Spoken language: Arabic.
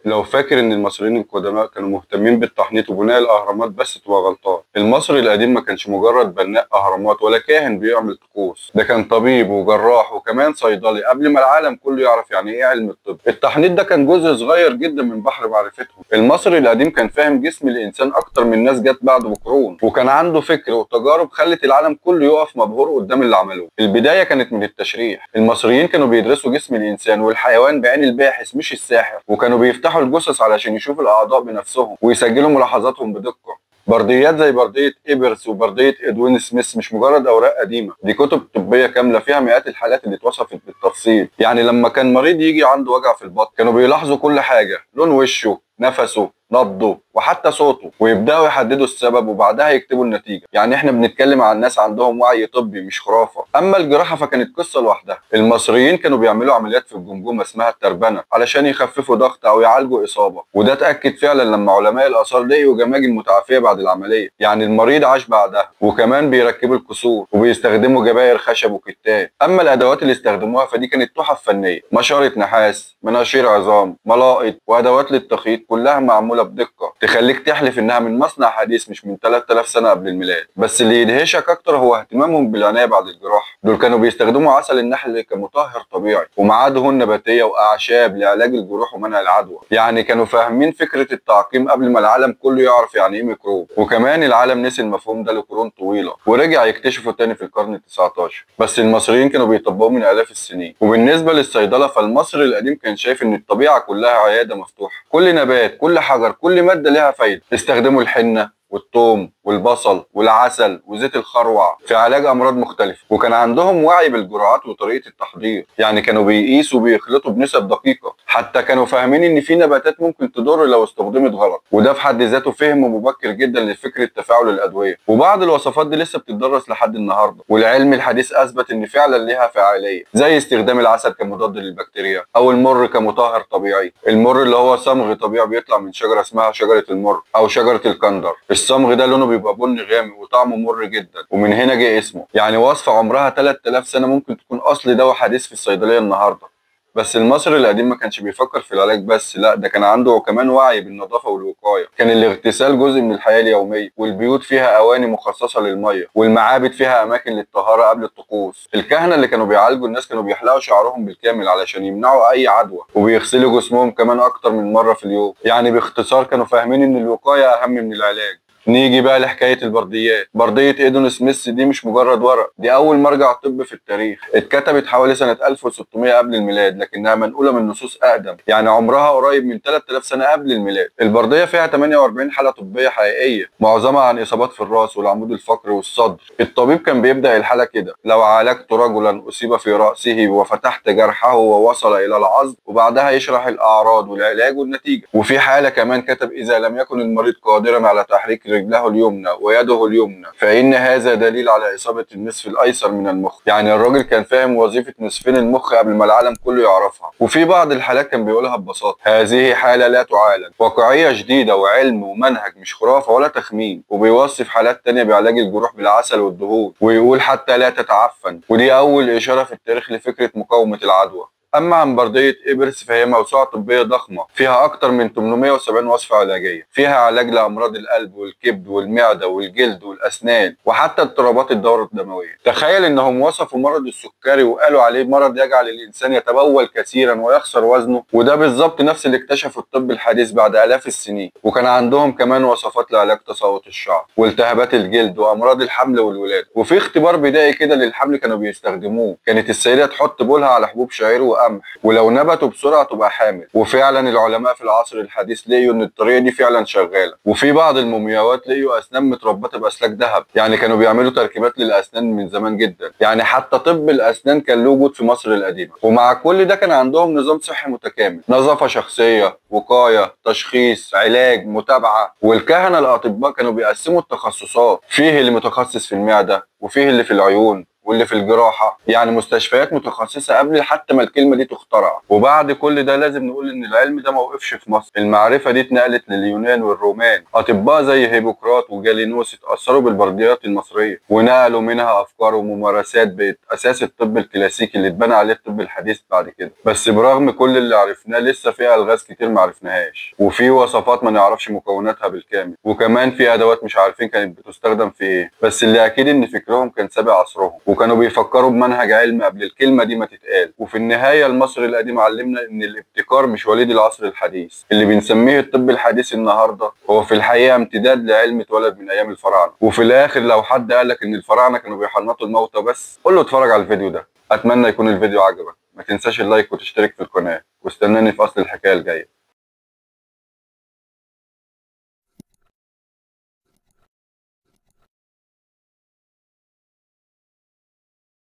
لو فاكر ان المصريين القدماء كانوا مهتمين بالتحنيط وبناء الاهرامات بس تبقى غلطان. المصري القديم ما كانش مجرد بناء اهرامات ولا كاهن بيعمل طقوس، ده كان طبيب وجراح وكمان صيدلي قبل ما العالم كله يعرف يعني ايه علم الطب. التحنيط ده كان جزء صغير جدا من بحر معرفتهم. المصري القديم كان فاهم جسم الانسان اكتر من ناس جت بعده بقرون، وكان عنده فكر وتجارب خلت العالم كله يقف مبهور قدام اللي عملوه. البدايه كانت من التشريح. المصريين كانوا بيدرسوا جسم الانسان والحيوان بعين الباحث مش الساحر، وكانوا بيفتحوا الجثث علشان يشوفوا الاعضاء بنفسهم ويسجلوا ملاحظاتهم بدقه. برديات زي برديه ايبرس وبرديه ادوين سميث مش مجرد اوراق قديمه، دي كتب طبيه كامله فيها مئات الحالات اللي اتوصفت بالتفصيل. يعني لما كان مريض يجي عنده وجع في البطن كانوا بيلاحظوا كل حاجه، لون وشه، نفسه، نبضه، وحتى صوته، ويبداوا يحددوا السبب وبعدها يكتبوا النتيجه. يعني احنا بنتكلم عن ناس عندهم وعي طبي مش خرافه. اما الجراحه فكانت قصه لوحدها. المصريين كانوا بيعملوا عمليات في الجمجمه اسمها التربنه علشان يخففوا ضغط او يعالجوا اصابه، وده اتاكد فعلا لما علماء الاثار لقوا جماجم متعافيه بعد العمليه. يعني المريض عاش بعدها. وكمان بيركبوا الكسور وبيستخدموا جبائر خشب وكتان. اما الادوات اللي استخدموها فدي كانت تحف فنيه، مشاره نحاس، مناشير عظام، ملائط، وادوات للتخيط، كلها معموله بدقه تخليك تحلف انها من مصنع حديث مش من 3000 سنه قبل الميلاد. بس اللي يدهشك اكتر هو اهتمامهم بالعنايه بعد الجراحه. دول كانوا بيستخدموا عسل النحل كمطهر طبيعي ومعاه دهون نباتيه واعشاب لعلاج الجروح ومنع العدوى. يعني كانوا فاهمين فكره التعقيم قبل ما العالم كله يعرف يعني ايه ميكروب. وكمان العالم نسي المفهوم ده لقرون طويله ورجع يكتشفه تاني في القرن ال19، بس المصريين كانوا بيطبقوه من الاف السنين. وبالنسبه للصيدله فالمصري القديم كان شايف ان الطبيعه كلها عياده مفتوحه، كل نبات، كل حجر، كل ماده لها فايده. استخدموا الحنه والثوم والبصل والعسل وزيت الخروع في علاج امراض مختلفه، وكان عندهم وعي بالجرعات وطريقه التحضير. يعني كانوا بيقيسوا وبيخلطوا بنسب دقيقه، حتى كانوا فاهمين ان في نباتات ممكن تضر لو استخدمت غلط، وده في حد ذاته فهم مبكر جدا لفكره تفاعل الادويه. وبعض الوصفات دي لسه بتدرس لحد النهارده، والعلم الحديث اثبت ان فعلا ليها فعاليه، زي استخدام العسل كمضاد للبكتيريا او المر كمطهر طبيعي. المر اللي هو صمغ طبيعي بيطلع من شجره اسمها شجره المر او شجره الكندر. الصمغ ده لونه بيبقى بني غامق وطعمه مر جدا، ومن هنا جه اسمه. يعني وصفه عمرها 3000 سنه ممكن تكون اصل دواء حديث في الصيدليه النهارده. بس المصري القديم ما كانش بيفكر في العلاج بس، لا ده كان عنده كمان وعي بالنظافه والوقايه. كان الاغتسال جزء من الحياه اليوميه، والبيوت فيها اواني مخصصه للميه، والمعابد فيها اماكن للطهاره قبل الطقوس. الكهنه اللي كانوا بيعالجوا الناس كانوا بيحلقوا شعرهم بالكامل علشان يمنعوا اي عدوى، وبيغسلوا جسمهم كمان اكتر من مره في اليوم. يعني باختصار كانوا فاهمين ان الوقايه اهم من العلاج. نيجي بقى لحكايه البرديات. برديه ايدون سميث دي مش مجرد ورق، دي اول مرجع طب في التاريخ. اتكتبت حوالي سنه 1600 قبل الميلاد، لكنها منقوله من نصوص اقدم، يعني عمرها قريب من 3000 سنه قبل الميلاد. البرديه فيها 48 حاله طبيه حقيقيه، معظمها عن اصابات في الراس والعمود الفقري والصدر. الطبيب كان بيبدا الحاله كده: لو عالجت رجلا اصيب في راسه وفتحت جرحه ووصل الى العظم، وبعدها يشرح الاعراض والعلاج والنتيجه. وفي حاله كمان كتب: اذا لم يكن المريض قادرا على تحريك رجله اليمنى ويده اليمنى فإن هذا دليل على إصابة النصف الأيسر من المخ. يعني الراجل كان فاهم وظيفة نصفين المخ قبل ما العالم كله يعرفها. وفي بعض الحالات كان بيقولها ببساطة: هذه حالة لا تعالج. واقعية شديدة وعلم ومنهج، مش خرافة ولا تخمين. وبيوصف حالات تانية بعلاج الجروح بالعسل والدهون، ويقول حتى لا تتعفن، ودي أول إشارة في التاريخ لفكرة مقاومة العدوى. أما عن بردية إبرس فهي موسوعة طبية ضخمة فيها أكتر من 870 وصفة علاجية، فيها علاج لأمراض القلب والكبد والمعدة والجلد والأسنان وحتى اضطرابات الدورة الدموية. تخيل إنهم وصفوا مرض السكري وقالوا عليه مرض يجعل الإنسان يتبول كثيرا ويخسر وزنه، وده بالظبط نفس اللي اكتشفه الطب الحديث بعد آلاف السنين. وكان عندهم كمان وصفات لعلاج تساقط الشعر والتهابات الجلد وأمراض الحمل والولادة. وفي اختبار بدائي كده للحمل كانوا بيستخدموه: كانت السيدة تحط بولها على حبوب شعير وقمح، ولو نبتوا بسرعه تبقى حامل. وفعلا العلماء في العصر الحديث لقوا ان الطريقه دي فعلا شغاله. وفي بعض المومياوات لقوا اسنان متربطه باسلاك ذهب، يعني كانوا بيعملوا تركيبات للاسنان من زمان جدا. يعني حتى طب الاسنان كان له وجود في مصر القديمه. ومع كل ده كان عندهم نظام صحي متكامل: نظافه شخصيه، وقايه، تشخيص، علاج، متابعه. والكهنه الاطباء كانوا بيقسموا التخصصات: فيه اللي متخصص في المعده، وفيه اللي في العيون، واللي في الجراحة، يعني مستشفيات متخصصة قبل حتى ما الكلمة دي تخترع. وبعد كل ده لازم نقول إن العلم ده ما وقفش في مصر، المعرفة دي اتنقلت لليونان والرومان، أطباء زي هيبوقراط وجالينوس اتأثروا بالبرديات المصرية ونقلوا منها أفكار وممارسات بقت أساس الطب الكلاسيكي اللي اتبنى عليه الطب الحديث بعد كده. بس برغم كل اللي عرفناه لسه في ألغاز كتير ما عرفناهاش، وفي وصفات ما نعرفش مكوناتها بالكامل، وكمان في أدوات مش عارفين كانت بتستخدم في إيه. بس اللي أكيد إن فكرهم كان سابق عصرهم، وكانوا بيفكروا بمنهج علمي قبل الكلمة دي ما تتقال. وفي النهاية المصري القديم علمنا إن الابتكار مش وليد العصر الحديث. اللي بنسميه الطب الحديث النهاردة هو في الحقيقة امتداد لعلم اتولد من أيام الفراعنة. وفي الآخر لو حد قالك إن الفراعنة كانوا بيحنطوا الموتى بس، قول له اتفرج على الفيديو ده. أتمنى يكون الفيديو عجبك، ما تنساش اللايك وتشترك في القناة، واستناني في أصل الحكاية الجاية.